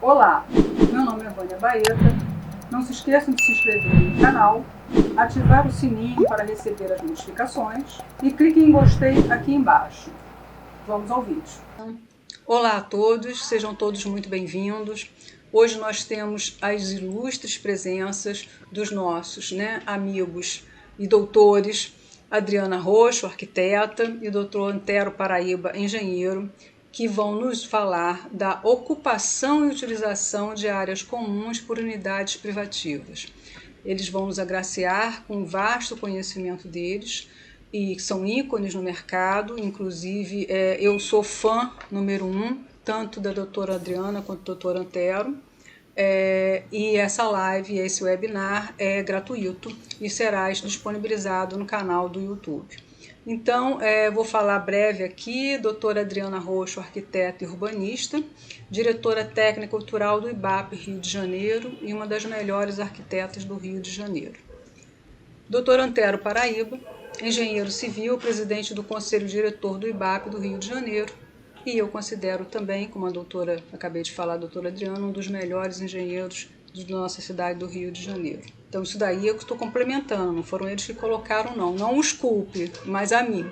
Olá, meu nome é Vânia Baeta. Não se esqueçam de se inscrever no canal, ativar o sininho para receber as notificações e cliquem em gostei aqui embaixo. Vamos ao vídeo. Olá a todos, sejam todos muito bem-vindos. Hoje nós temos as ilustres presenças dos nossos amigos e doutores Adriana Roxo, arquiteta, e doutor Antero Paraíba, engenheiro, que vão nos falar da ocupação e utilização de áreas comuns por unidades privativas. Eles vão nos agraciar com um vasto conhecimento deles e são ícones no mercado, inclusive eu sou fã número 1, tanto da doutora Adriana quanto do doutor Antero, e essa live, esse webinar é gratuito e será disponibilizado no canal do YouTube. Então, vou falar breve aqui, doutora Adriana Roxo, arquiteta e urbanista, diretora técnica cultural do IBAP Rio de Janeiro e uma das melhores arquitetas do Rio de Janeiro. Doutor Antero Paraíba, engenheiro civil, presidente do Conselho Diretor do IBAP do Rio de Janeiro, e eu considero também, como a doutora, acabei de falar, a doutora Adriana, um dos melhores engenheiros da nossa cidade do Rio de Janeiro. Então isso daí eu estou complementando, não foram eles que colocaram não os culpe, mas a mim.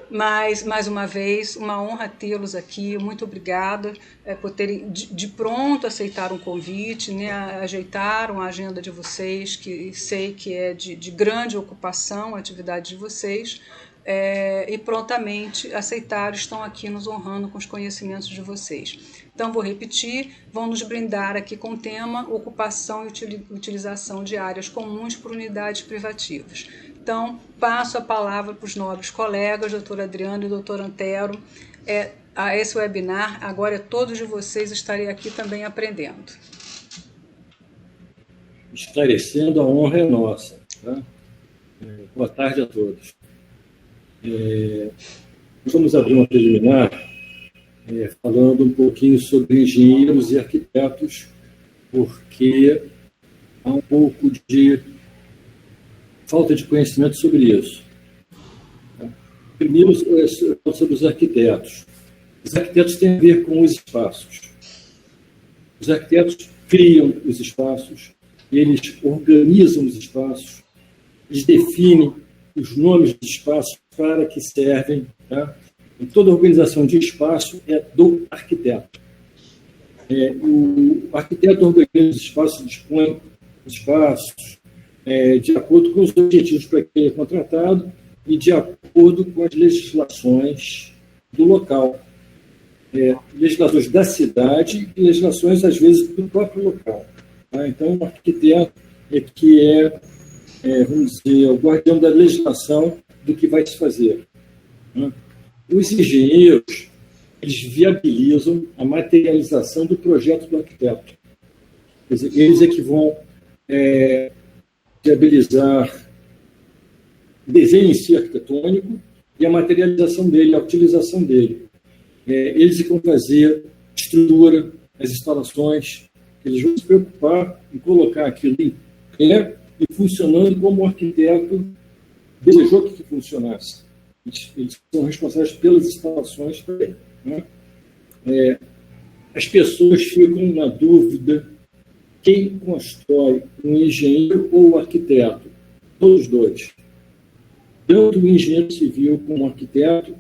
Mas, mais uma vez, uma honra tê-los aqui, muito obrigada por terem de pronto aceitaram o convite, ajeitaram a agenda de vocês, que sei que é de grande ocupação a atividade de vocês, e prontamente aceitaram, estão aqui nos honrando com os conhecimentos de vocês. Então, vou repetir, vão nos brindar aqui com o tema ocupação e utilização de áreas comuns por unidades privativas. Então, passo a palavra para os nobres colegas, doutor Adriano e doutor Antero, a esse webinar. Agora todos de vocês estarei aqui também aprendendo. Esclarecendo, a honra é nossa. Tá? Boa tarde a todos. Vamos abrir uma preliminar falando um pouquinho sobre engenheiros e arquitetos, porque há um pouco de falta de conhecimento sobre isso. Primeiro, sobre os arquitetos. Os arquitetos têm a ver com os espaços. Os arquitetos criam os espaços, eles organizam os espaços, eles definem os nomes de espaços para que servem. Tá? E toda a organização de espaço é do arquiteto. O arquiteto organiza os espaços, dispõe os espaços de acordo com os objetivos para que ele é contratado e de acordo com as legislações do local. Legislações da cidade e legislações, às vezes, do próprio local. Tá? Então, o arquiteto vamos dizer, o guardião da legislação do que vai se fazer. Né? Os engenheiros, eles viabilizam a materialização do projeto do arquiteto. Quer dizer, eles é que vão viabilizar o desenho em si arquitetônico e a materialização dele, a utilização dele. Eles é que vão fazer a estrutura, as instalações, eles vão se preocupar em colocar aquilo em pé e funcionando como o arquiteto desejou que funcionasse. Eles são responsáveis pelas instalações também. Né? As pessoas ficam na dúvida quem constrói, um engenheiro ou o arquiteto? Todos os dois. Tanto o engenheiro civil como o arquiteto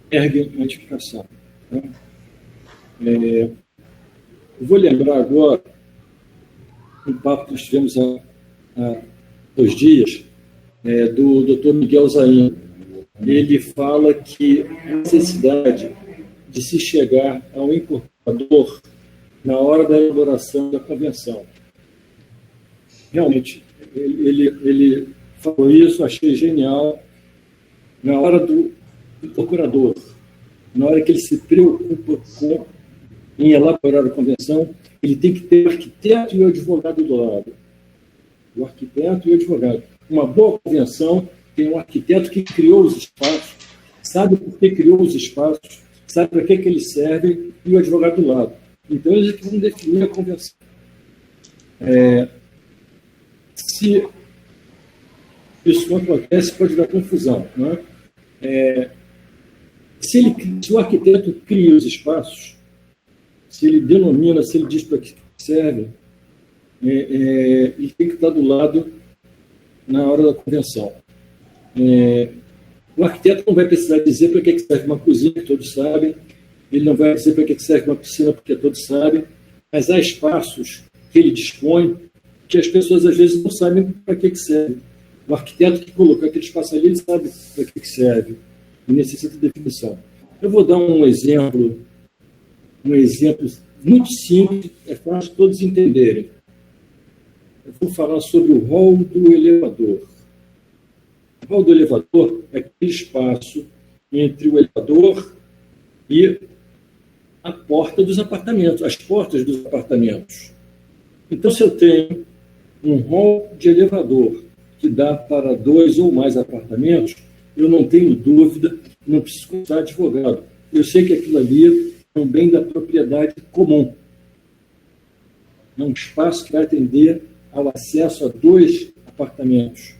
erguem a edificação. Né? Eu vou lembrar agora um papo que nós tivemos há 2 dias, do Dr. Miguel Zain. Ele fala que a necessidade de se chegar a um incorporador na hora da elaboração da convenção. Realmente, ele falou isso, achei genial. Na hora do incorporador, na hora que ele se preocupa em elaborar a convenção, ele tem que ter o arquiteto e o advogado do lado. O arquiteto e o advogado. Uma boa convenção tem um arquiteto que criou os espaços, sabe por que criou os espaços, sabe para que eles servem, e o advogado do lado. Então, eles é que vão definir a convenção. Se isso não acontece, pode dar confusão. Não é? Se o arquiteto cria os espaços, se ele denomina, se ele diz para que serve, ele tem que estar do lado na hora da convenção. O arquiteto não vai precisar dizer para que serve uma cozinha, que todos sabem, ele não vai dizer para que serve uma piscina, porque todos sabem, mas há espaços que ele dispõe que as pessoas às vezes não sabem para que serve. O arquiteto que colocou aquele espaço ali, ele sabe para que serve e necessita de definição. Eu vou dar um exemplo muito simples, é fácil todos entenderem. Eu vou falar sobre o hall do elevador. O hall do elevador é aquele espaço entre o elevador e a porta dos apartamentos, as portas dos apartamentos. Então, se eu tenho um hall de elevador que dá para 2 ou mais apartamentos, eu não tenho dúvida, não preciso consultar advogado. Eu sei que aquilo ali é um bem da propriedade comum. É um espaço que vai atender ao acesso a 2 apartamentos.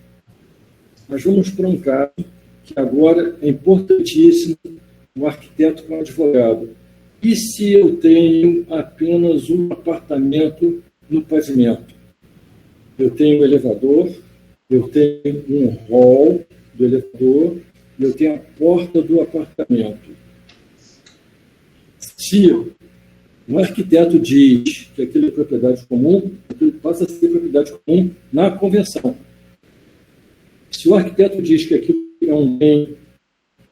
Mas vamos para um caso que agora é importantíssimo, o arquiteto com o advogado. E se eu tenho apenas um apartamento no pavimento? Eu tenho um elevador, eu tenho um hall do elevador, eu tenho a porta do apartamento. Se o arquiteto diz que aquilo é propriedade comum, aquilo passa a ser propriedade comum na convenção. Se o arquiteto diz que aquilo é um bem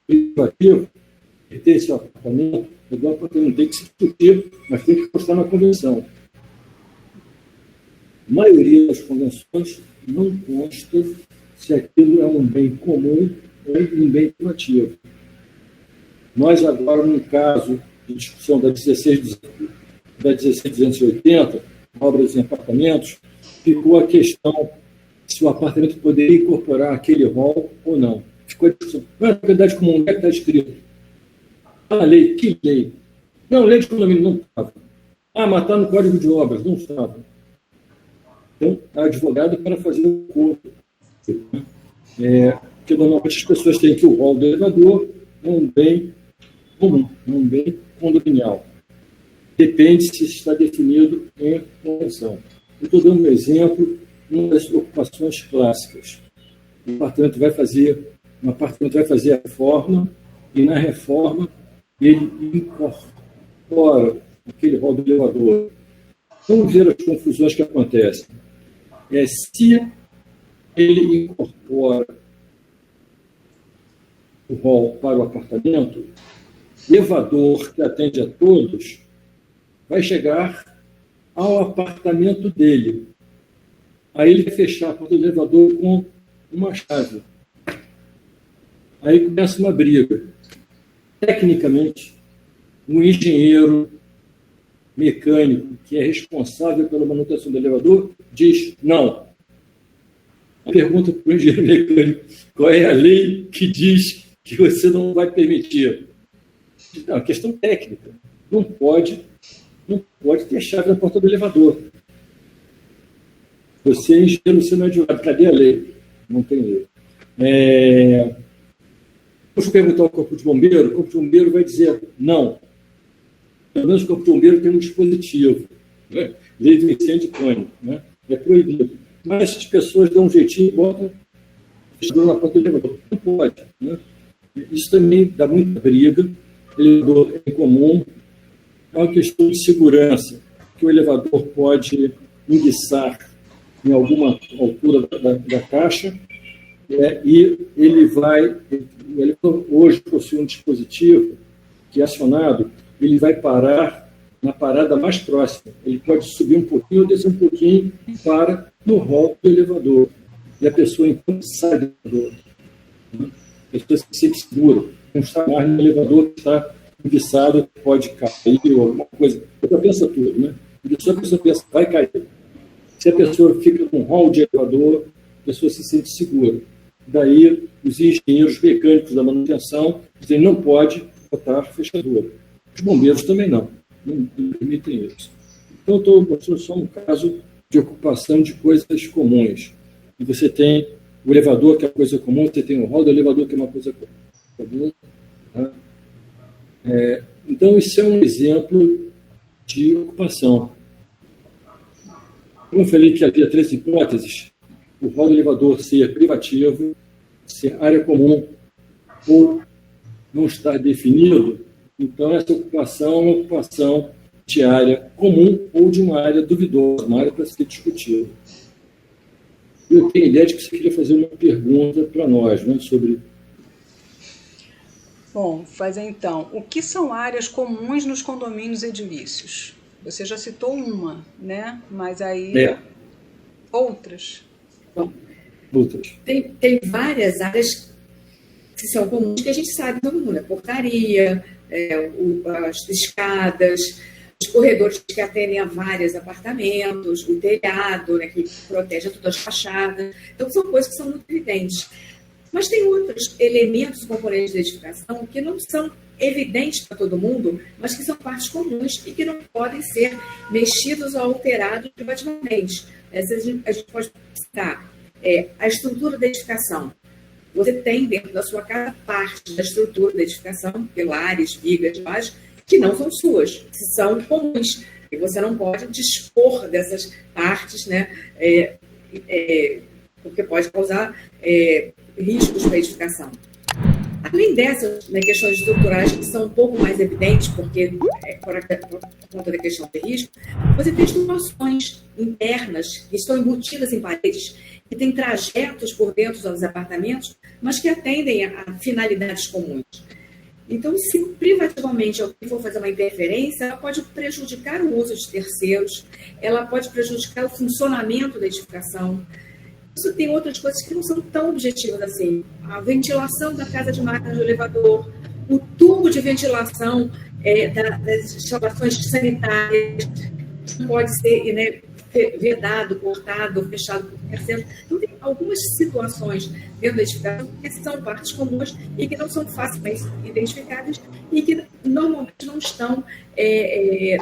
privativo, pertence ao apartamento, o apartamento tem que se discutir, mas tem que constar na convenção. A maioria das convenções não consta se aquilo é um bem comum ou um bem privativo. Nós agora, num caso de discussão da 16.280, obras em apartamentos, ficou a questão se o apartamento poderia incorporar aquele hall ou não. Ficou a discussão. Mas a propriedade comum, onde é que está escrito? A lei, que lei? Não, lei de condomínio não estava. Mas está no Código de Obras, não estava. Então, a advogado para fazer o corpo. Porque normalmente as pessoas têm que o hall do elevador é um bem comum, é um bem condominial. Depende se está definido em convenção. Eu estou dando um exemplo, uma das ocupações clássicas. Um apartamento vai fazer a reforma, e na reforma ele incorpora aquele hall do elevador. Vamos ver as confusões que acontecem. Se ele incorpora o hall para o apartamento, o elevador que atende a todos vai chegar ao apartamento dele. Aí ele vai fechar a porta do elevador com uma chave. Aí começa uma briga. Tecnicamente, um engenheiro mecânico que é responsável pela manutenção do elevador diz não. Pergunta para o engenheiro mecânico qual é a lei que diz que você não vai permitir. Não, é questão técnica. Não pode ter chave na porta do elevador. Você é engenheiro, você não é advogado. Cadê a lei? Não tem lei. Deixa eu perguntar ao Corpo de Bombeiro. O Corpo de Bombeiro vai dizer não. Pelo menos o Corpo de Bombeiro tem um dispositivo. Né? Lei do incêndio e pânico. Né? É proibido. Mas as pessoas dão um jeitinho e botam na porta do elevador. Não pode. Né? Isso também dá muita briga. O elevador é incomum. É uma questão de segurança, que o elevador pode enguiçar em alguma altura da caixa, e ele vai... O elevador hoje possui um dispositivo que é acionado, ele vai parar na parada mais próxima. Ele pode subir um pouquinho ou descer um pouquinho e para no hall do elevador. E a pessoa, então, sai do elevador. A pessoa se sente segura. Não está mais no elevador que está enguiçado, pode cair ou alguma coisa. A pessoa pensa tudo, né? E só a pessoa pensa, vai cair. Se a pessoa fica num hall de elevador, a pessoa se sente segura. Daí, os engenheiros mecânicos da manutenção dizem não pode botar fechadura. Os bombeiros também não permitem isso. Então, eu estou mostrando só um caso de ocupação de coisas comuns. E você tem o elevador, que é uma coisa comum, você tem o hall do elevador, que é uma coisa comum. Tá? Então, isso é um exemplo de ocupação. Como eu falei que havia 3 hipóteses, o hall do elevador ser privativo, ser área comum ou não estar definido, então essa ocupação é uma ocupação de área comum ou de uma área duvidosa, uma área para ser discutida. Eu tenho a ideia de que você queria fazer uma pergunta para nós, né, sobre... Bom, fazer então, o que são áreas comuns nos condomínios edilícios? Você já citou uma, né? Mas aí outras. Outras. Tem várias áreas que são comuns que a gente sabe todo mundo, a portaria, as escadas, os corredores que atendem a vários apartamentos, o telhado, né, que protege todas as fachadas. Então, são coisas que são muito evidentes. Mas tem outros elementos, componentes de edificação que não são evidentes para todo mundo, mas que são partes comuns e que não podem ser mexidos ou alterados privativamente. A gente pode citar a estrutura da edificação. Você tem dentro da sua casa parte da estrutura da edificação, pilares, vigas, lajes, que não são suas, que são comuns. E você não pode dispor dessas partes, né, porque pode causar riscos para a edificação. Além dessas, né, questões estruturais que são um pouco mais evidentes, porque por conta da questão de risco, você tem estruturas internas que estão embutidas em paredes, que têm trajetos por dentro dos apartamentos, mas que atendem a finalidades comuns. Então, se privativamente alguém for fazer uma interferência, ela pode prejudicar o uso de terceiros, ela pode prejudicar o funcionamento da edificação. Isso tem outras coisas que não são tão objetivas assim. A ventilação da casa de máquina de elevador, o tubo de ventilação das instalações sanitárias, não pode ser, né, vedado, cortado, fechado por terceiros. Então, tem algumas situações dentro da edificação que são partes comuns e que não são facilmente identificáveis e que normalmente não estão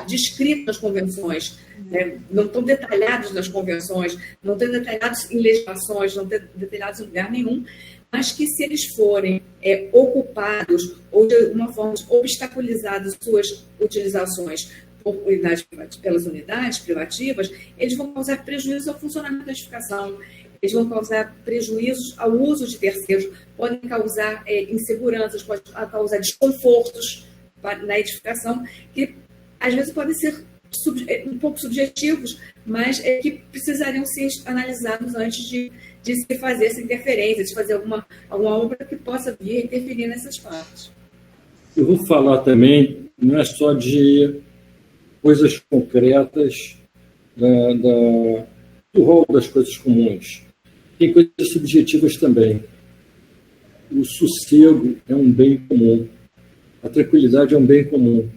descritas nas convenções, né? Não estão detalhados nas convenções, não estão detalhados em legislações, não estão detalhados em lugar nenhum, mas que se eles forem ocupados ou de alguma forma obstaculizadas suas utilizações pelas unidades privativas, eles vão causar prejuízo ao funcionamento da edificação, eles vão causar prejuízos ao uso de terceiros, podem causar inseguranças, podem causar desconfortos na edificação, que às vezes podem ser um pouco subjetivos, mas que precisariam ser analisados antes de se fazer essa interferência, de fazer alguma obra que possa vir a interferir nessas partes. Eu vou falar também, não é só de coisas concretas do rol das coisas comuns. Tem coisas subjetivas também. O sossego é um bem comum. A tranquilidade é um bem comum.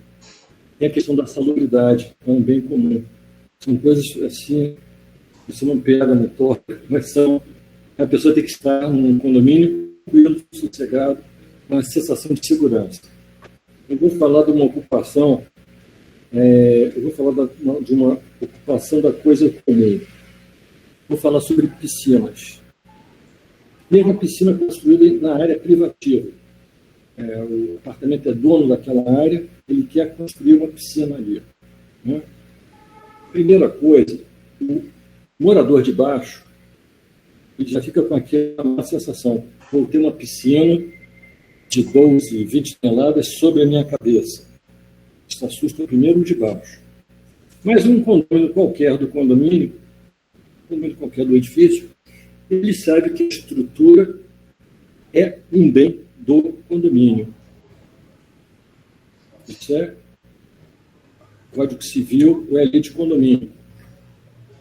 Tem a questão da salubridade, é um bem comum. São coisas assim, você não pega, não toca, mas a pessoa tem que estar num condomínio tranquilo, sossegado, com uma sensação de segurança. Eu vou falar de uma ocupação, eu vou falar de uma ocupação da coisa comum. Vou falar sobre piscinas. Tem uma piscina construída na área privativa. O apartamento é dono daquela área, ele quer construir uma piscina ali, né? Primeira coisa, o morador de baixo, ele já fica com aquela sensação: vou ter uma piscina de 12, 20 toneladas sobre a minha cabeça. Isso assusta primeiro o de baixo. Mas um condomínio qualquer do condomínio qualquer do edifício, ele sabe que a estrutura é um bem do condomínio. Isso é Código Civil ou é lei de condomínio.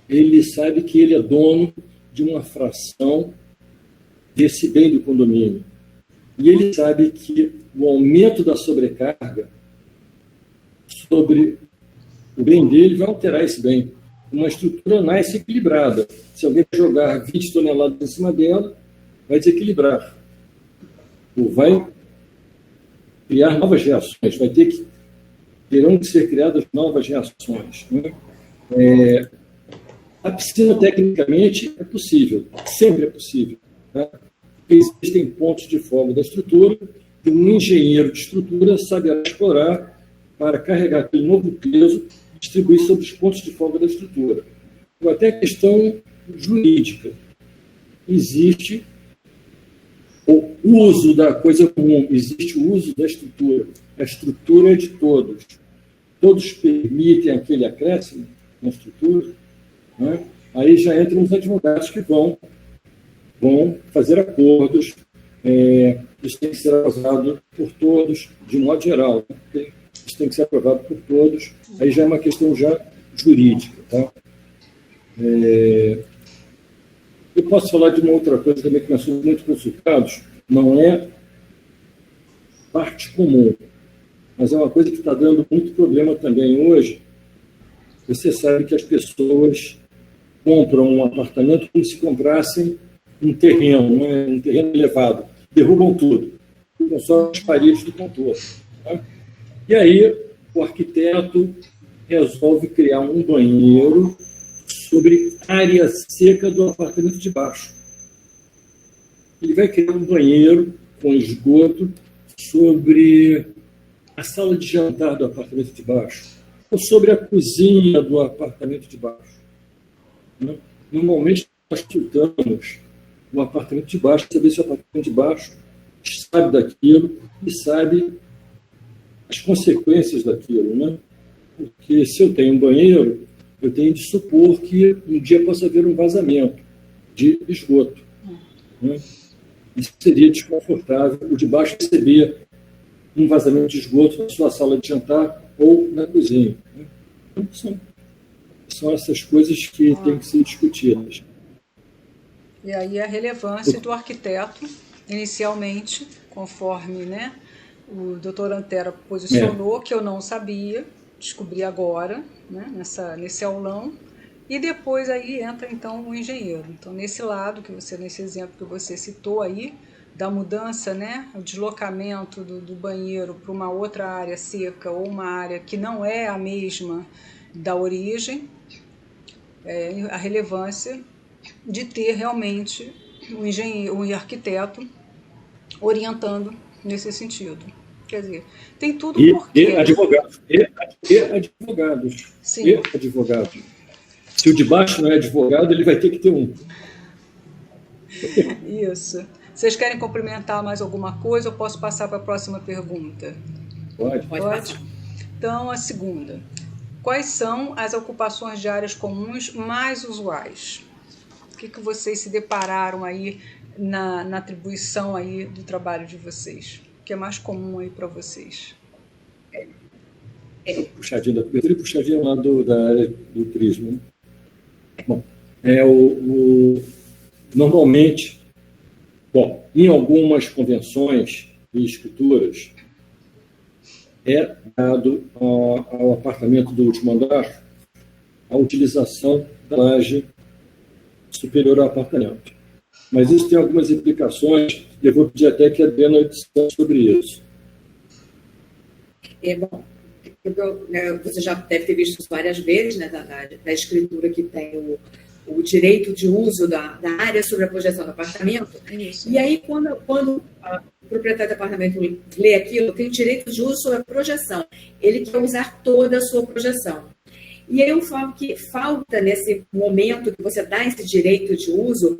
Ele sabe que ele é dono de uma fração desse bem do condomínio. E ele sabe que o aumento da sobrecarga sobre o bem dele vai alterar esse bem. Uma estrutura nasce equilibrada. Se alguém jogar 20 toneladas em cima dela, vai desequilibrar. Ou vai criar novas reações. Terão que ser criadas novas reações, né? A piscina, tecnicamente, é possível. Sempre é possível. Tá? Existem pontos de folga da estrutura e um engenheiro de estrutura saberá explorar para carregar aquele novo peso distribuir sobre os pontos de folga da estrutura. Então, até a questão jurídica. Existe o uso da coisa comum, existe o uso da estrutura. A estrutura é de todos. Todos permitem aquele acréscimo na estrutura, né? Aí já entram os advogados que vão fazer acordos. Isso tem que ser aprovado por todos, de modo geral. Né? Isso tem que ser aprovado por todos. Aí já é uma questão já jurídica. Tá? Eu posso falar de uma outra coisa também que nós somos muito consultados. Não é parte comum, mas é uma coisa que está dando muito problema também hoje. Você sabe que as pessoas compram um apartamento como se comprassem um terreno, né? Um terreno elevado. Derrubam tudo. Ficam só as paredes do contorno. Tá? E aí o arquiteto resolve criar um banheiro sobre área seca do apartamento de baixo. Ele vai criar um banheiro com esgoto sobre a sala de jantar do apartamento de baixo, ou sobre a cozinha do apartamento de baixo. Normalmente, nós consultamos o apartamento de baixo, saber se o apartamento de baixo sabe daquilo e sabe as consequências daquilo. Né? Porque se eu tenho um banheiro, eu tenho de supor que um dia possa haver um vazamento de esgoto. Né? Isso seria desconfortável. O de baixo receber um vazamento de esgoto na sua sala de jantar ou na cozinha. Né? Então, são essas coisas que têm que ser discutidas. E aí a relevância do arquiteto, inicialmente, conforme, né, o doutor Antero posicionou, que eu não sabia, descobri agora, né, nesse aulão, e depois aí entra então o engenheiro. Então nesse lado, nesse exemplo que você citou aí, da mudança, né, o deslocamento do banheiro para uma outra área seca ou uma área que não é a mesma da origem, a relevância de ter realmente um engenheiro, um arquiteto orientando nesse sentido. Quer dizer, tem tudo porque... E advogados. Sim. E advogados. Se o de baixo não é advogado, ele vai ter que ter um. Isso. Vocês querem complementar mais alguma coisa ou posso passar para a próxima pergunta? Pode. Então, a segunda. Quais são as ocupações de áreas comuns mais usuais? O que vocês se depararam aí na atribuição aí do trabalho de vocês? O que é mais comum aí para vocês? Puxadinho da cobertura e puxadinho lá da área do turismo. Né? Bom, normalmente, em algumas convenções e escrituras, é dado ao apartamento do último andar a utilização da laje superior ao apartamento. Mas isso tem algumas implicações, e eu vou pedir até que a Adriana discuta sobre isso. Bom, você já deve ter visto várias vezes, né, da escritura que tem o direito de uso da área sobre a projeção do apartamento. Isso. E aí, quando o proprietário do apartamento lê aquilo, tem o direito de uso sobre a projeção. Ele quer usar toda a sua projeção. E aí eu falo que falta, nesse momento que você dá esse direito de uso,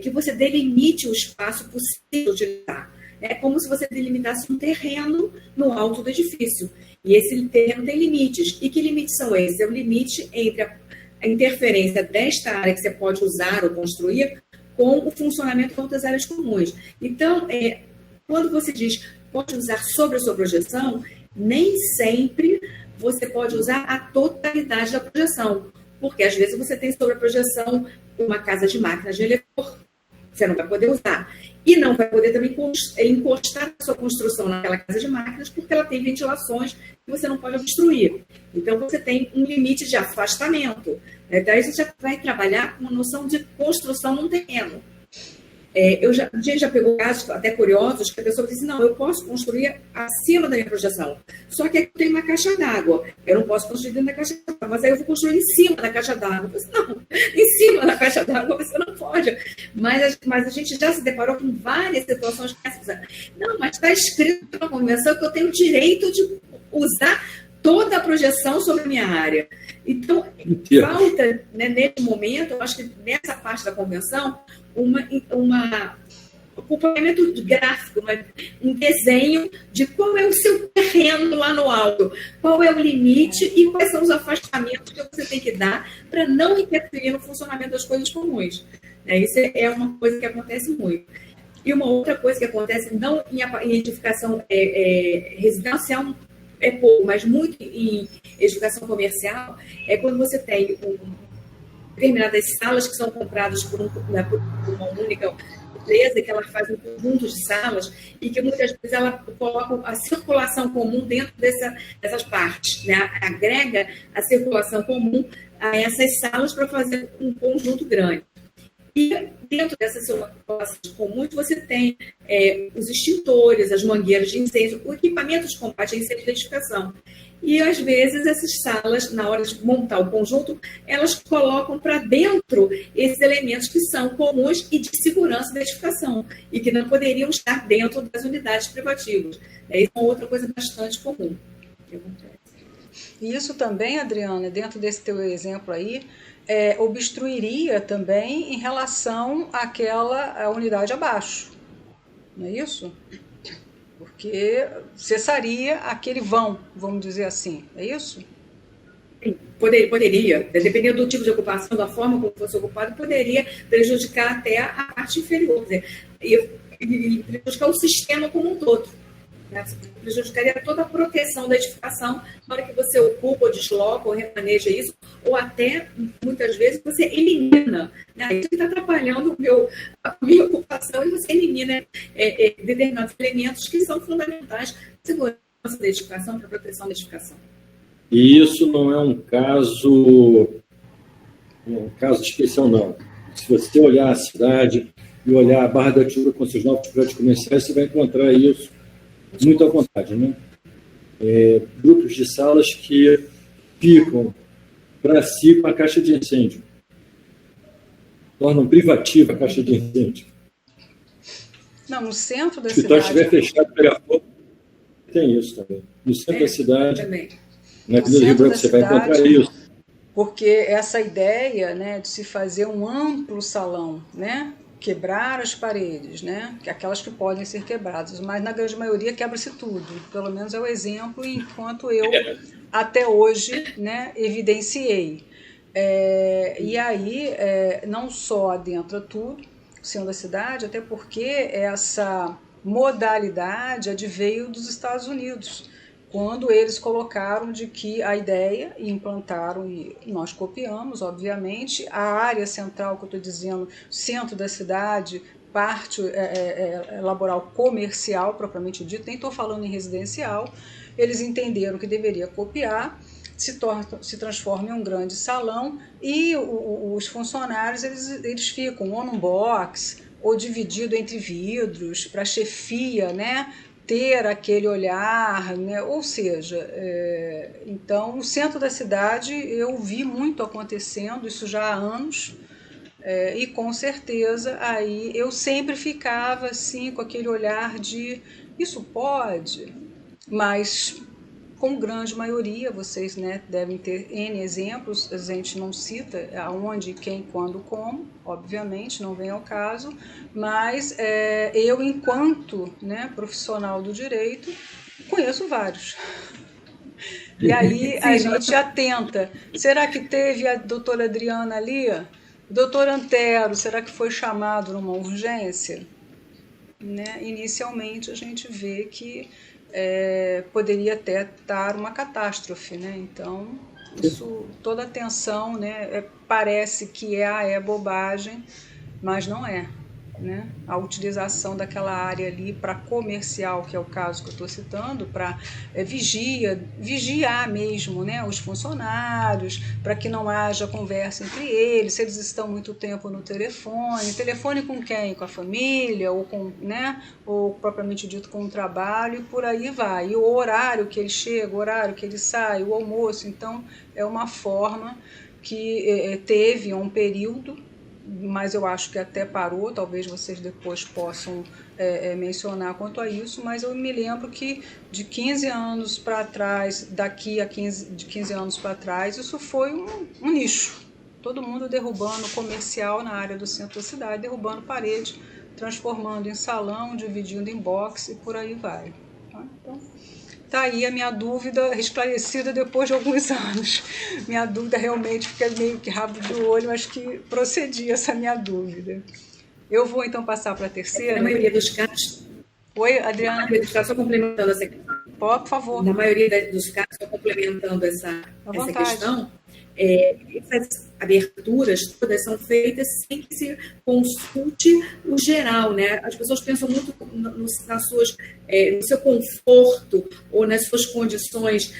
que você delimite o espaço possível de utilizar. É como se você delimitasse um terreno no alto do edifício. E esse terreno tem limites. E que limites são esses? É o limite entre a interferência desta área que você pode usar ou construir com o funcionamento de outras áreas comuns. Então, quando você diz pode usar sobre a sua projeção, nem sempre você pode usar a totalidade da projeção. Porque, às vezes, você tem sobre a projeção uma casa de máquinas de elevador. Você não vai poder usar. E não vai poder também encostar a sua construção naquela casa de máquinas, porque ela tem ventilações que você não pode obstruir. Então, você tem um limite de afastamento. Daí você já vai trabalhar com uma noção de construção num terreno. A gente já pegou casos até curiosos que a pessoa disse, não, eu posso construir acima da minha projeção. Só que aqui eu tenho uma caixa d'água. Eu não posso construir dentro da caixa d'água, mas aí eu vou construir em cima da caixa d'água. Eu disse, não, em cima da caixa d'água você não pode. Mas a gente já se deparou com várias situações que não, mas está escrito na convenção que eu tenho o direito de usar toda a projeção sobre a minha área. Então, falta, né, nesse momento, eu acho que nessa parte da convenção, um acompanhamento gráfico, um desenho de qual é o seu terreno lá no alto, qual é o limite e quais são os afastamentos que você tem que dar para não interferir no funcionamento das coisas comuns. Isso é uma coisa que acontece muito. E uma outra coisa que acontece, não em edificação residencial, é pouco, mas muito em edificação comercial, é quando você tem determinadas salas que são compradas por uma única empresa, que ela faz um conjunto de salas e que muitas vezes ela coloca a circulação comum dentro dessas partes, né? Agrega a circulação comum a essas salas para fazer um conjunto grande. E dentro dessas circulações comuns você tem os extintores, as mangueiras de incêndio, o equipamento de combate a incêndio da edificação. E, às vezes, essas salas, na hora de montar o conjunto, elas colocam para dentro esses elementos que são comuns e de segurança da edificação e que não poderiam estar dentro das unidades privativas. Isso é uma outra coisa bastante comum que acontece. E isso também, Adriana, dentro desse teu exemplo aí, obstruiria também em relação àquela unidade abaixo, não é isso? Porque cessaria aquele vão, vamos dizer assim, é isso? Poderia, dependendo do tipo de ocupação, da forma como fosse ocupado, poderia prejudicar até a parte inferior, quer dizer, e prejudicar o sistema como um todo. Né? Prejudicaria toda a proteção da edificação na hora que você ocupa, ou desloca, ou remaneja isso, ou até, muitas vezes, você elimina. Né? Isso está atrapalhando a minha ocupação e você elimina determinados elementos que são fundamentais para a segurança da edificação, para a proteção da edificação. E isso não é um caso especial, não. Se você olhar a cidade e olhar a Barra da Tijuca com seus novos prédios comerciais, você vai encontrar isso muito à vontade, né? Grupos de salas que ficam para si com a caixa de incêndio. Tornam privativa a caixa de incêndio. Não, no centro da cidade. Se o escritório estiver fechado, pegar fogo, tem isso também. No centro da cidade, também. Na Avenida Rio Branco, você vai encontrar isso. Porque essa ideia, né, de se fazer um amplo salão, né? Quebrar as paredes, né? Aquelas que podem ser quebradas, mas na grande maioria quebra-se tudo. Pelo menos é o exemplo enquanto eu até hoje, né, evidenciei. E aí não só adentra tudo, sendo da cidade, até porque essa modalidade adveio dos Estados Unidos, quando eles colocaram de que a ideia, e implantaram, e nós copiamos, obviamente, a área central que eu estou dizendo, centro da cidade, parte laboral comercial, propriamente dito, nem estou falando em residencial, eles entenderam que deveria copiar, se transforma em um grande salão e os funcionários eles ficam ou num box ou dividido entre vidros para a chefia, né, ter aquele olhar, né? Ou seja, então, no centro da cidade eu vi muito acontecendo, isso já há anos, e com certeza aí eu sempre ficava assim com aquele olhar de isso pode, mas com grande maioria, vocês, né, devem ter N exemplos, a gente não cita aonde, quem, quando, como, obviamente, não vem ao caso, mas eu, enquanto, né, profissional do direito, conheço vários. E aí a gente atenta, será que teve a doutora Adriana ali? Doutor Antero, será que foi chamado numa urgência? Né? Inicialmente a gente vê que poderia até estar uma catástrofe, né? Então, isso, toda atenção, né, parece que é bobagem, mas não é. Né? A utilização daquela área ali para comercial, que é o caso que eu estou citando, para vigiar mesmo, né, os funcionários, para que não haja conversa entre eles, se eles estão muito tempo no telefone com quem? Com a família, ou com, né, ou propriamente dito com o trabalho, e por aí vai. E o horário que ele chega, o horário que ele sai, o almoço, então é uma forma que teve um período, mas eu acho que até parou, talvez vocês depois possam mencionar quanto a isso, mas eu me lembro que de 15 anos para trás, de 15 anos para trás, isso foi um nicho. Todo mundo derrubando comercial na área do centro da cidade, derrubando parede, transformando em salão, dividindo em box e por aí vai. Tá? Então, tá aí a minha dúvida esclarecida depois de alguns anos. Minha dúvida realmente fica meio que rabo de olho, mas que procedia essa minha dúvida. Eu vou então passar para a terceira. Na maioria dos casos... Oi, Adriana. Na maioria dos casos, só complementando essa questão. Por favor. Na maioria dos casos, só complementando essa questão, essas aberturas todas são feitas sem que se consulte o geral, né? As pessoas pensam muito no seu conforto ou nas suas condições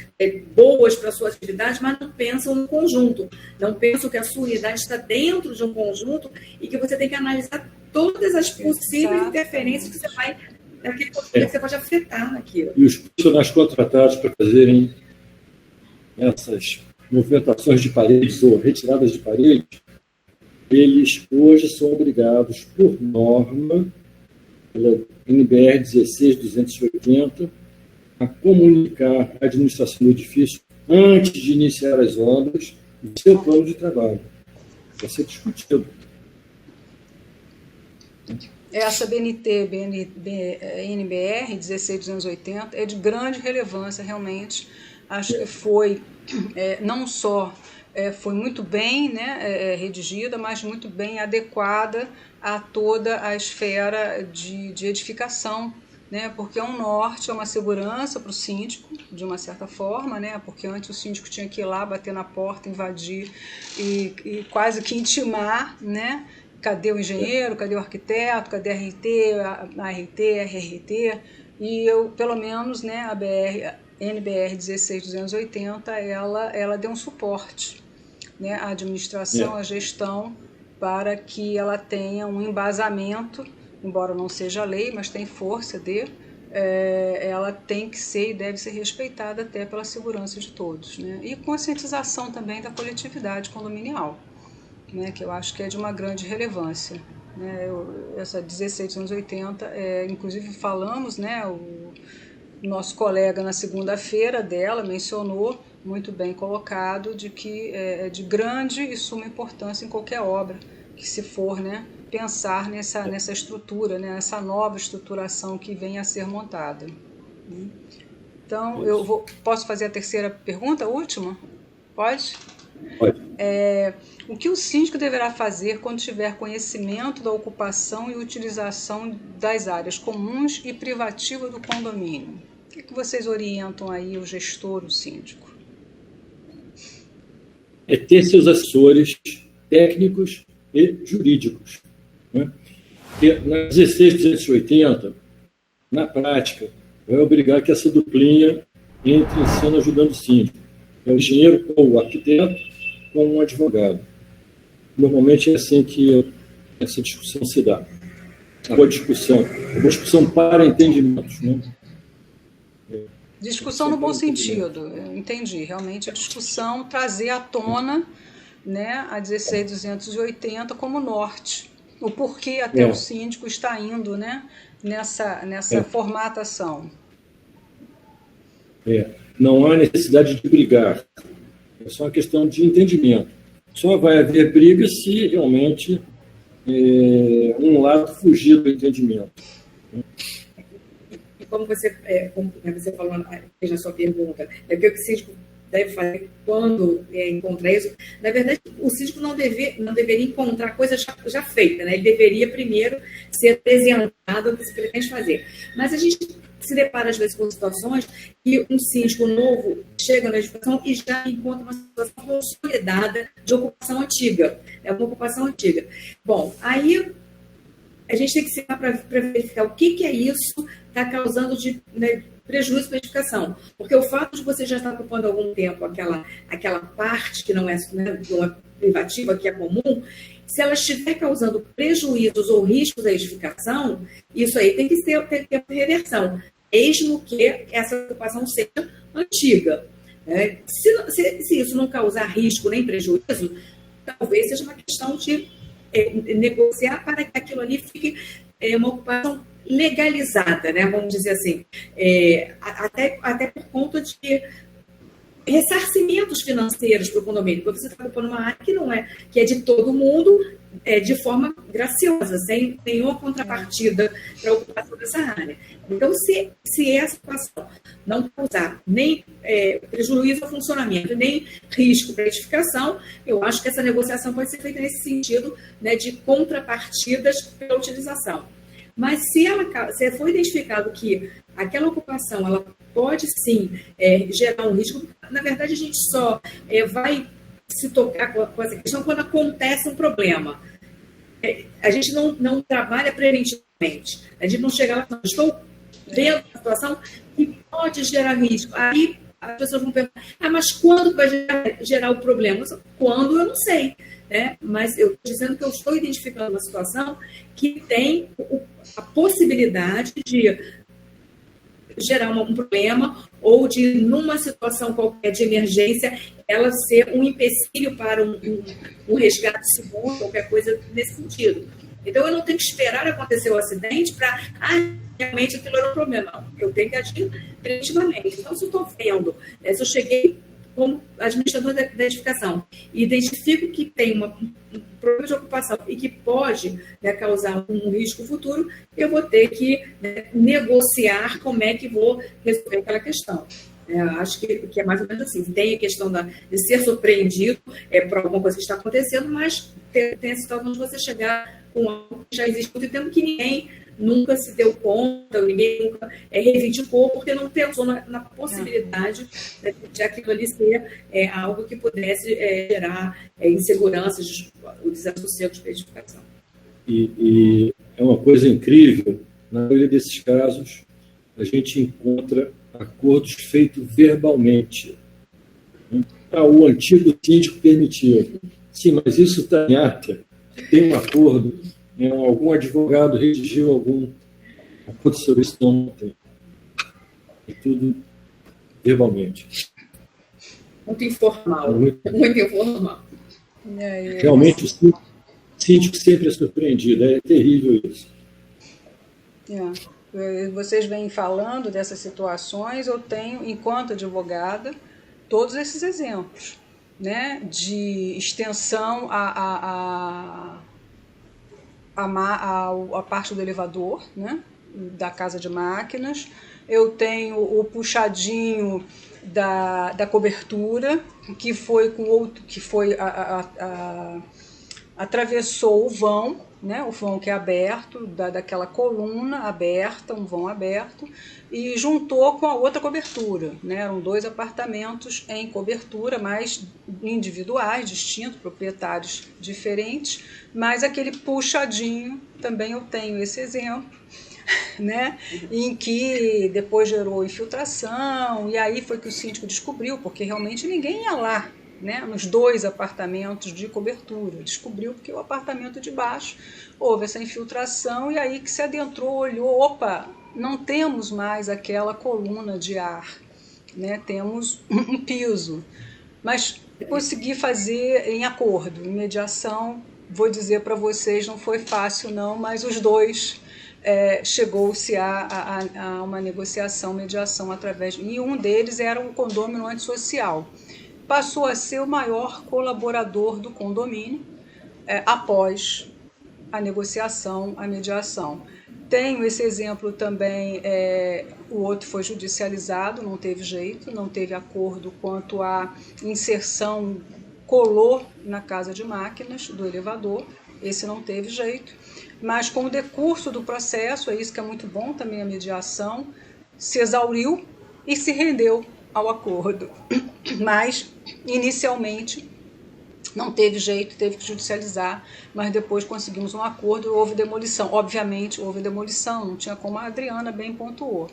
boas para a sua atividade, mas não pensam no conjunto, não pensam que a sua unidade está dentro de um conjunto e que você tem que analisar todas as possíveis interferências que você vai, que você pode afetar naquilo. E os profissionais contratados para fazerem essas movimentações de paredes ou retiradas de paredes, eles hoje são obrigados, por norma, pela NBR 16280, a comunicar à administração do edifício, antes de iniciar as obras, o seu plano de trabalho. Vai ser discutido. Essa NBR 16280 é de grande relevância, realmente. Acho que foi, não só foi muito bem, né, redigida, mas muito bem adequada a toda a esfera de edificação, né, porque é um norte, é uma segurança para o síndico, de uma certa forma, né, porque antes o síndico tinha que ir lá, bater na porta, invadir e quase que intimar, né, cadê o engenheiro, cadê o arquiteto, cadê a RT, a RRT, e eu, pelo menos, né, a NBR 16280, ela deu um suporte, né, à administração, à gestão, para que ela tenha um embasamento, embora não seja lei, mas tem força ela tem que ser e deve ser respeitada até pela segurança de todos, né, e conscientização também da coletividade condominial, né, que eu acho que é de uma grande relevância, né, essa 16280, inclusive falamos, né, o nosso colega na segunda-feira dela mencionou, muito bem colocado, de que é de grande e suma importância em qualquer obra que se for, né, pensar nessa estrutura, né, essa nova estruturação que vem a ser montada. Então, posso fazer a terceira pergunta, última? Pode? Pode. O que o síndico deverá fazer quando tiver conhecimento da ocupação e utilização das áreas comuns e privativas do condomínio? O que vocês orientam aí o gestor, o síndico? É ter seus assessores técnicos e jurídicos, né? Porque na 16280, na prática, vai obrigar que essa duplinha entre em cena ajudando o síndico. É o engenheiro com o arquiteto com um advogado. Normalmente é assim que essa discussão se dá. A boa discussão para entendimentos, né? Discussão no bom sentido, eu entendi. Realmente a discussão trazer à tona, né, a 16280 como norte. O porquê até o síndico está indo, né, nessa formatação. Não há necessidade de brigar. É só uma questão de entendimento. Só vai haver briga se realmente um lado fugir do entendimento. Como você falou na sua pergunta, o que o síndico deve fazer quando encontrar isso? Na verdade, o síndico não deveria encontrar coisa já feita, né? Ele deveria primeiro ser apresentado do que ele tem que fazer. Mas a gente se depara, às vezes, com situações que um síndico novo chega na edificação e já encontra uma situação consolidada de ocupação antiga. É uma ocupação antiga. Bom, aí a gente tem que se para verificar o que é isso está causando de prejuízo para a edificação. Porque o fato de você já estar ocupando há algum tempo aquela parte que não é privativa, que é comum, se ela estiver causando prejuízos ou riscos à edificação, isso aí tem que ter uma reversão, mesmo que essa ocupação seja antiga. Se isso não causar risco nem prejuízo, talvez seja uma questão de negociar para que aquilo ali fique uma ocupação legalizada, né? Vamos dizer assim, até por conta de ressarcimentos financeiros para o condomínio, porque você está ocupando uma área que não é, que é de todo mundo, de forma graciosa, sem nenhuma contrapartida para a ocupação dessa área. Então, se essa situação não causar nem prejuízo ao funcionamento, nem risco para a edificação, eu acho que essa negociação pode ser feita nesse sentido, né, de contrapartidas pela utilização. Mas se for identificado que aquela ocupação ela pode sim gerar um risco, na verdade a gente só vai se tocar com essa questão quando acontece um problema. A gente não trabalha preventivamente. A gente não chega lá, não, estou vendo uma situação que pode gerar risco. Aí as pessoas vão perguntar, mas quando vai gerar o problema? Quando eu não sei. Né? Mas eu estou dizendo que eu estou identificando uma situação que tem a possibilidade de gerar um problema ou de, numa situação qualquer de emergência, ela ser um empecilho para um resgate seguro, qualquer coisa nesse sentido. Então, eu não tenho que esperar acontecer o acidente para, realmente aquilo era um problema. Não, eu tenho que agir preventivamente. Então, se eu estou vendo, se eu cheguei como administrador da edificação e identifico que tem um problema de ocupação e que pode, né, causar um risco futuro, eu vou ter que, né, negociar como é que vou resolver aquela questão. Acho que é mais ou menos assim. Tem a questão de ser surpreendido por alguma coisa que está acontecendo, mas tem a situação de você chegar com algo que já existe muito tempo que ninguém nunca se deu conta, ninguém nunca reivindicou, porque não pensou na possibilidade de aquilo ali ser algo que pudesse gerar inseguranças, o desassossego de edificação. E é uma coisa incrível, na maioria desses casos, a gente encontra acordos feitos verbalmente. O antigo síndico permitiu. Sim, mas isso está em ata. Tem um acordo, algum advogado redigiu algum acordo sobre isso, não tem. É tudo verbalmente. Muito informal. Muito informal. Realmente, o síndico sempre é surpreendido. É terrível isso. Vocês vêm falando dessas situações, eu tenho, enquanto advogada, todos esses exemplos, né, de extensão a parte do elevador, né, da casa de máquinas. Eu tenho o puxadinho da cobertura, que foi com outro, que foi atravessou o vão, né, o vão que é aberto, daquela coluna aberta, um vão aberto, e juntou com a outra cobertura, né, eram 2 apartamentos em cobertura, mas individuais, distintos, proprietários diferentes, mas aquele puxadinho, também eu tenho esse exemplo, né, em que depois gerou infiltração, e aí foi que o síndico descobriu, porque realmente ninguém ia lá, né, nos 2 apartamentos de cobertura. Descobriu porque o apartamento de baixo houve essa infiltração e aí que se adentrou, olhou, opa, não temos mais aquela coluna de ar, né, temos um piso. Mas consegui fazer em acordo, em mediação, vou dizer para vocês, não foi fácil não, mas os 2 chegou-se a uma negociação, mediação através... E um deles era um condômino antissocial. Passou a ser o maior colaborador do condomínio após a negociação, a mediação. Tenho esse exemplo também, o outro foi judicializado, não teve jeito, não teve acordo quanto à inserção, colou na casa de máquinas do elevador, esse não teve jeito, mas com o decurso do processo, é isso que é muito bom também a mediação, se exauriu e se rendeu ao acordo, mas inicialmente não teve jeito, teve que judicializar, mas depois conseguimos um acordo e houve demolição. Obviamente houve demolição, não tinha como a Adriana bem pontuou.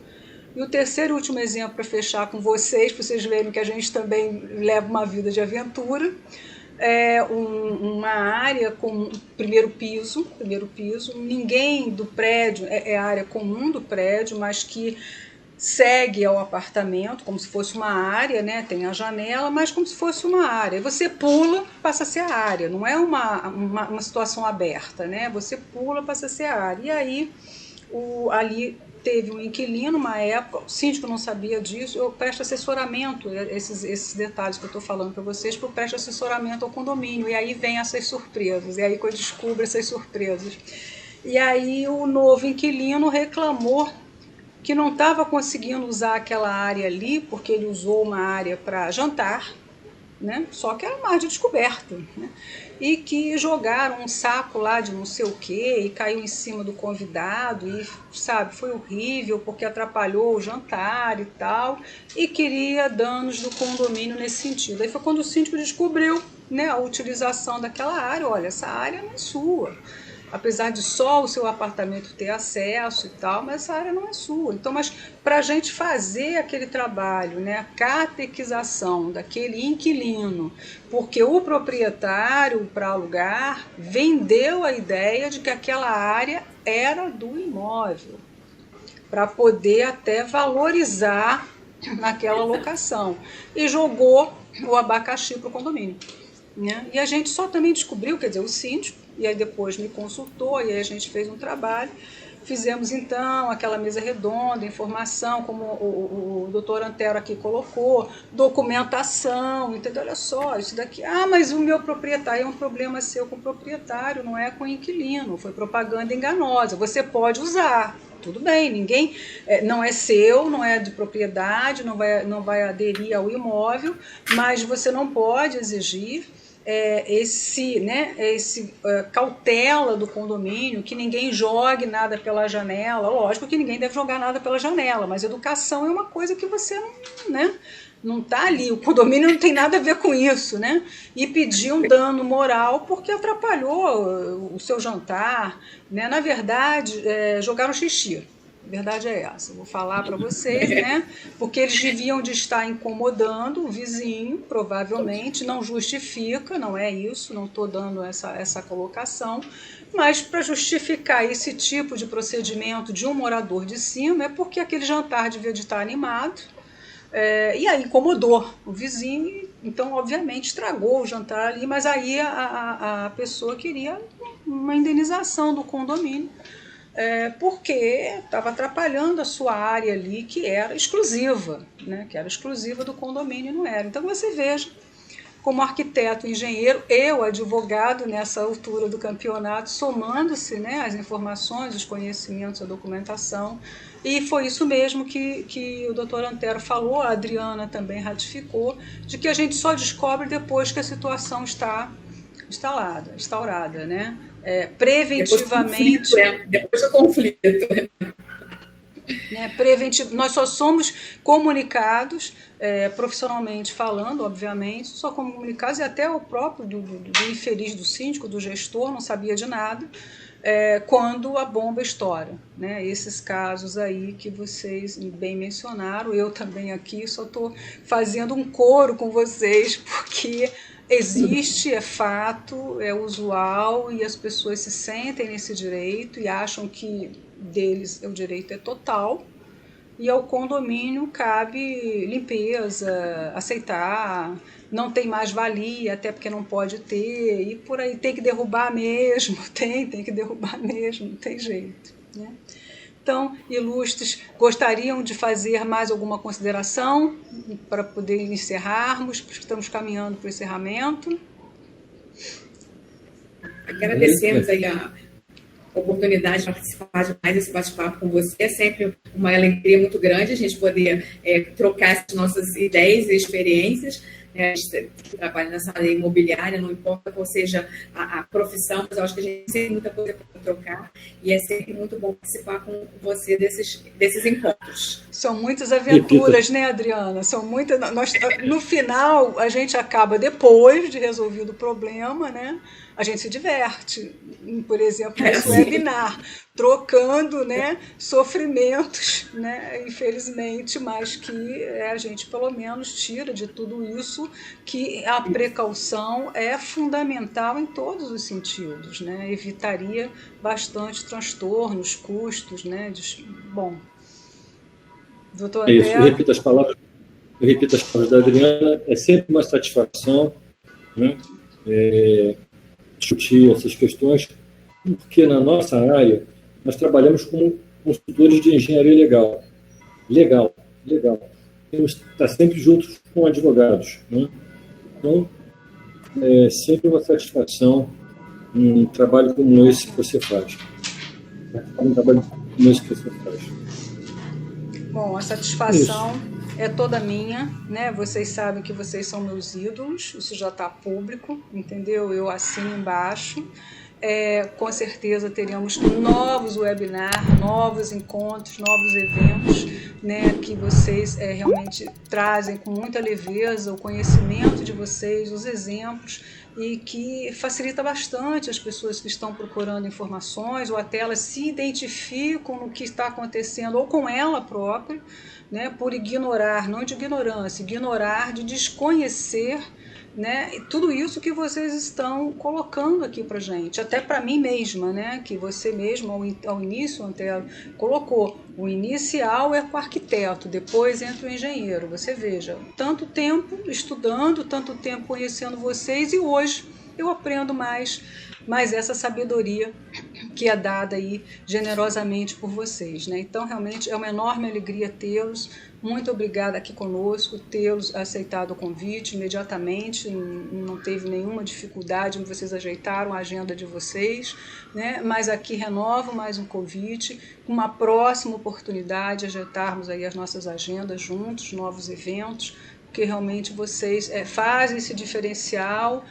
E o terceiro e último exemplo para fechar com vocês, para vocês verem que a gente também leva uma vida de aventura, é uma área com primeiro piso, ninguém do prédio, é a área comum do prédio, mas que segue ao apartamento como se fosse uma área, né? Tem a janela, mas como se fosse uma área. Você pula, passa a ser a área, não é uma situação aberta, né? Você pula, passa a ser a área. E aí, ali teve um inquilino, uma época, o síndico não sabia disso, eu presto assessoramento, esses detalhes que eu estou falando para vocês, eu presto assessoramento ao condomínio, e aí vem essas surpresas, e aí que eu descubro essas surpresas. E aí o novo inquilino reclamou que não estava conseguindo usar aquela área ali, porque ele usou uma área para jantar, né? Só que era uma área de descoberta, né? E que jogaram um saco lá de não sei o que e caiu em cima do convidado e, sabe, foi horrível porque atrapalhou o jantar e tal, e queria danos do condomínio nesse sentido. Aí foi quando o síndico descobriu, né, a utilização daquela área. Olha, essa área não é sua. Apesar de só o seu apartamento ter acesso e tal, mas essa área não é sua. Então, mas para a gente fazer aquele trabalho, né, a catequização daquele inquilino, porque o proprietário, para alugar, vendeu a ideia de que aquela área era do imóvel, para poder até valorizar naquela locação, e jogou o abacaxi para o condomínio, né? E a gente só também descobriu, quer dizer, o síndico, e aí depois me consultou, e aí a gente fez um trabalho, fizemos então aquela mesa redonda, informação, como o doutor Antero aqui colocou, documentação, entendeu? Olha só, isso daqui, mas o meu proprietário, é um problema seu com o proprietário, não é com o inquilino, foi propaganda enganosa, você pode usar, tudo bem, ninguém, não é seu, não é de propriedade, não vai aderir ao imóvel, mas você não pode exigir cautela do condomínio, que ninguém jogue nada pela janela. Lógico que ninguém deve jogar nada pela janela, mas educação é uma coisa que você não está ali, o condomínio não tem nada a ver com isso, né? E pedir um dano moral porque atrapalhou o seu jantar, né? Na verdade, jogaram xixi. A verdade é essa, eu vou falar para vocês, né? Porque eles deviam de estar incomodando o vizinho, provavelmente, não justifica, não é isso, não estou dando essa colocação, mas para justificar esse tipo de procedimento de um morador de cima é porque aquele jantar devia de estar animado, e aí incomodou o vizinho, então obviamente estragou o jantar ali, mas aí a pessoa queria uma indenização do condomínio, porque estava atrapalhando a sua área ali, que era exclusiva, né? Que era exclusiva do condomínio, não era. Então você veja, como arquiteto, engenheiro, eu, advogado, nessa altura do campeonato, somando-se, né, as informações, os conhecimentos, a documentação, e foi isso mesmo que o doutor Antero falou, a Adriana também ratificou, de que a gente só descobre depois que a situação está instaurada, né? Preventivamente. Depois do conflito. Nós só somos comunicados, profissionalmente falando, obviamente, só comunicados, e até o próprio do infeliz do síndico, do gestor, não sabia de nada, quando a bomba estoura, né? Esses casos aí que vocês bem mencionaram, eu também aqui só estou fazendo um coro com vocês, porque existe, é fato, é usual, e as pessoas se sentem nesse direito e acham que deles o direito é total, e ao condomínio cabe limpeza, aceitar, não tem mais valia, até porque não pode ter, e por aí tem que derrubar mesmo, tem que derrubar mesmo, não tem jeito, né? Então, ilustres, gostariam de fazer mais alguma consideração para poder encerrarmos, porque estamos caminhando para o encerramento. Agradecemos aí a oportunidade de participar de mais esse bate-papo com você. É sempre uma alegria muito grande a gente poder trocar essas nossas ideias e experiências. A gente trabalha nessa área imobiliária, não importa qual seja a profissão, mas eu acho que a gente tem muita coisa para trocar, e é sempre muito bom participar com você desses encontros. São muitas aventuras, né, Adriana? São muitas. No final, a gente acaba, depois de resolvido o problema, né? A gente se diverte, por exemplo, nesse webinar, trocando, né, sofrimentos, né, infelizmente, mas que a gente pelo menos tira de tudo isso que a precaução é fundamental em todos os sentidos, né? Evitaria bastante transtornos, custos, né? Bom, Doutor É isso, Antero. Eu repito as palavras da Adriana, é sempre uma satisfação, né, discutir essas questões, porque na nossa área nós trabalhamos como consultores de engenharia legal. Temos que estar sempre juntos com advogados, né? Então, é sempre uma satisfação um trabalho como esse que você faz. Bom, a satisfação é toda minha, né? Vocês sabem que vocês são meus ídolos, isso já está público, entendeu? Eu assino embaixo. Com certeza teremos novos webinars, novos encontros, novos eventos, né, que vocês realmente trazem com muita leveza o conhecimento de vocês, os exemplos, e que facilita bastante as pessoas que estão procurando informações, ou até elas se identificam no que está acontecendo, ou com ela própria, né, por ignorar, não de ignorância, ignorar, de desconhecer, né, tudo isso que vocês estão colocando aqui para gente, até para mim mesma, né, que você mesmo ao início, Antero, colocou, o inicial é com o arquiteto, depois entra o engenheiro, você veja, tanto tempo estudando, tanto tempo conhecendo vocês, e hoje eu aprendo mais essa sabedoria que é dada aí generosamente por vocês, né? Então realmente é uma enorme alegria tê-los. Muito obrigada aqui conosco, tê-los aceitado o convite imediatamente, não teve nenhuma dificuldade, vocês ajeitaram a agenda de vocês, né? Mas aqui renovo mais um convite, uma próxima oportunidade, ajeitarmos aí as nossas agendas juntos, novos eventos, porque realmente vocês fazem esse diferencial,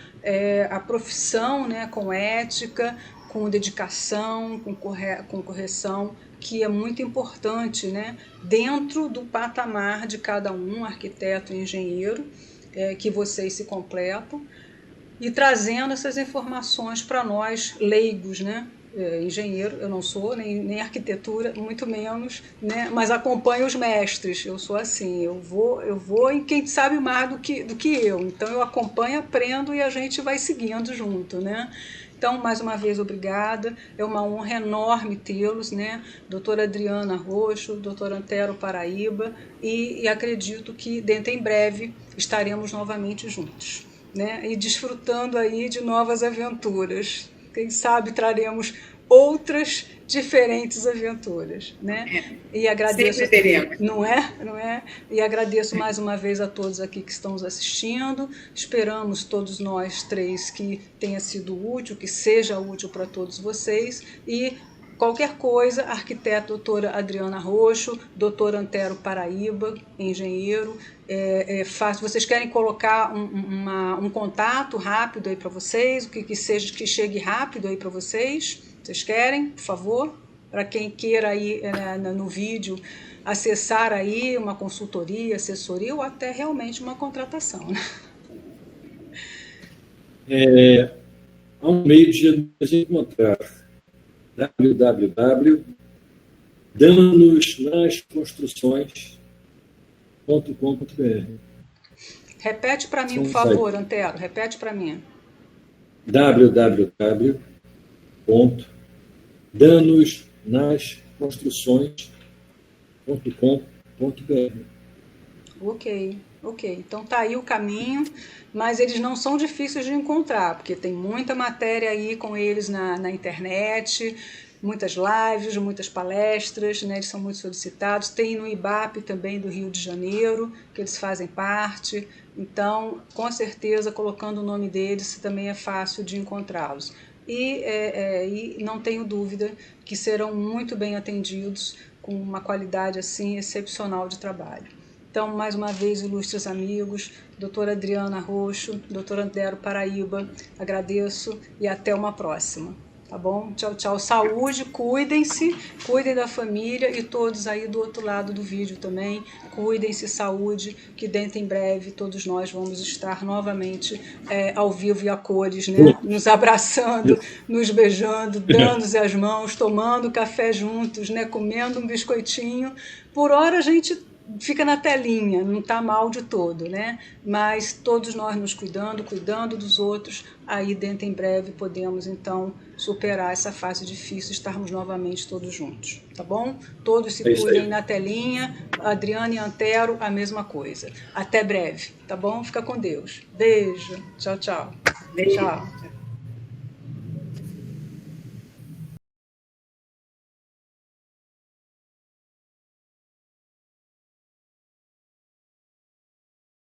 a profissão, né, com ética, com dedicação, com correção, que é muito importante, né, dentro do patamar de cada um, arquiteto e engenheiro, que vocês se completam, e trazendo essas informações para nós leigos, né? Engenheiro eu não sou, nem arquitetura, muito menos, né? Mas acompanho os mestres, eu sou assim, eu vou em quem sabe mais do que eu, então eu acompanho, aprendo e a gente vai seguindo junto, né? Então, mais uma vez, obrigada, é uma honra enorme tê-los, né? Doutora Adriana Roxo, doutor Antero Paraíba, e acredito que dentro em breve estaremos novamente juntos, né? E desfrutando aí de novas aventuras. Quem sabe traremos outras diferentes aventuras, né? E agradeço, sempre teremos. Não é? E agradeço mais uma vez a todos aqui que estão nos assistindo. Esperamos todos nós três que tenha sido útil, que seja útil para todos vocês, e qualquer coisa, arquiteto doutora Adriana Roxo, doutor Antero Paraíba, engenheiro, fácil. Vocês querem colocar um contato rápido aí para vocês, que chegue rápido aí para vocês? Vocês querem, por favor? Para quem queira aí no vídeo acessar aí uma consultoria, assessoria ou até realmente uma contratação, né? Há um meio de nos encontrar. www.danosnasconstruções.com.br. Repete para mim, por favor, Antero, repete para mim. www.danosnasconstruções.com.br. Ok. Então tá aí o caminho, mas eles não são difíceis de encontrar, porque tem muita matéria aí com eles na internet, muitas lives, muitas palestras, né? Eles são muito solicitados. Tem no IBAP também do Rio de Janeiro, que eles fazem parte. Então, com certeza, colocando o nome deles, também é fácil de encontrá-los. E não tenho dúvida que serão muito bem atendidos, com uma qualidade assim excepcional de trabalho. Então, mais uma vez, ilustres amigos, doutora Adriana Roxo, doutor Antero Paraíba, agradeço e até uma próxima. Tá bom? Tchau, tchau. Saúde, cuidem-se, cuidem da família e todos aí do outro lado do vídeo também. Cuidem-se, saúde, que dentro em breve todos nós vamos estar novamente ao vivo e a cores, né? Nos abraçando, nos beijando, dando-se as mãos, tomando café juntos, né? Comendo um biscoitinho. Por hora a gente fica na telinha, não está mal de todo, né? Mas todos nós nos cuidando dos outros, aí dentro em breve podemos então superar essa fase difícil, estarmos novamente todos juntos, tá bom? Todos se cuidem na telinha, Adriana e Antero, a mesma coisa. Até breve, tá bom? Fica com Deus. Beijo, tchau, tchau. Beijo. Tchau.